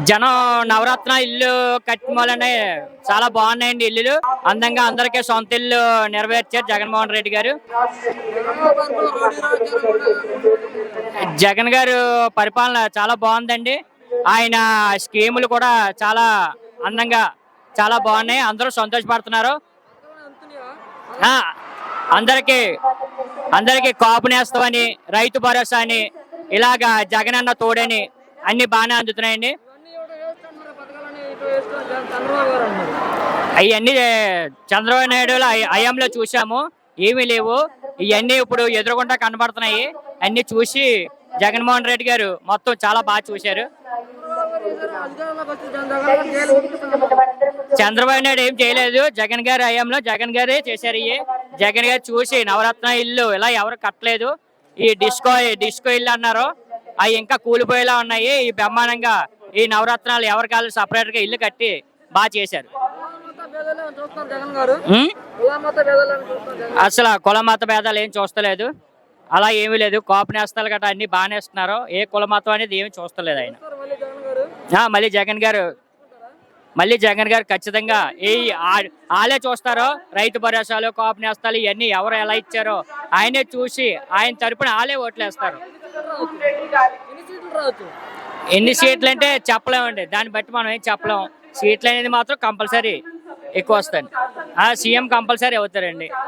జనం నవరత్న ఇల్లు కట్టుకోవాలనే చాలా బాగున్నాయండి. ఇల్లులు అందంగా అందరికీ సొంత ఇల్లు నెరవేర్చారు జగన్మోహన్ రెడ్డి గారు. జగన్ గారు పరిపాలన చాలా బాగుందండి. ఆయన స్కీములు కూడా చాలా అందంగా చాలా బాగున్నాయి. అందరూ సంతోషపడుతున్నారు. ఆ, అందరికీ అందరికీ కాపు నేస్తామని, రైతు భరోసా అని, ఇలాగా జగన్ అన్న తోడని అన్ని బాగానే అందుతున్నాయండి. అవన్నీ చంద్రబాబు నాయుడు హయాంలో చూసాము, ఏమీ లేవు. ఇవన్నీ ఇప్పుడు ఎదురుగుండా కనబడుతున్నాయి. అన్ని చూసి జగన్మోహన్ రెడ్డి గారు మొత్తం చాలా బాగా చూశారు. చంద్రబాబు నాయుడు ఏం చేయలేదు. జగన్ గారి హయాంలో జగన్ గారే చేశారు. జగన్ గారు చూసి నవరత్న ఇల్లు ఇలా ఎవరు కట్టలేదు. ఈ డిస్కో ఇల్లు అన్నారు, అవి ఇంకా కూలిపోయేలా ఉన్నాయి. ఈ బ్రహ్మాండంగా ఈ నవరత్నాలు ఎవరి కాళ్ళు సపరేట్ గా ఇల్లు కట్టి బాగా చేశారు. అసలు కుల మత భేదాలు ఏం చూస్తలేదు. అలా ఏమీ లేదు. కాపు నేస్తాలు గట్రా అన్ని బాగానే ఇస్తున్నారు. ఏ కుల మతం అనేది ఏమి చూస్తలేదు ఆయన. మళ్ళీ జగన్ గారు ఖచ్చితంగా వాళ్ళే చూస్తారో. రైతు భరోసాలు, కాపు నేస్తాలు ఇవన్నీ ఎవరు ఎలా ఇచ్చారో ఆయనే చూసి ఆయన తరపున వాళ్ళే ఓట్లేస్తారు. ఎన్ని సీట్లు అంటే చెప్పలేమండి. దాన్ని బట్టి మనం ఏం చెప్పలేం. సీట్లు అనేది మాత్రం కంపల్సరీ ఎక్కువ వస్తాయి. సీఎం కంపల్సరీ అవుతారండి.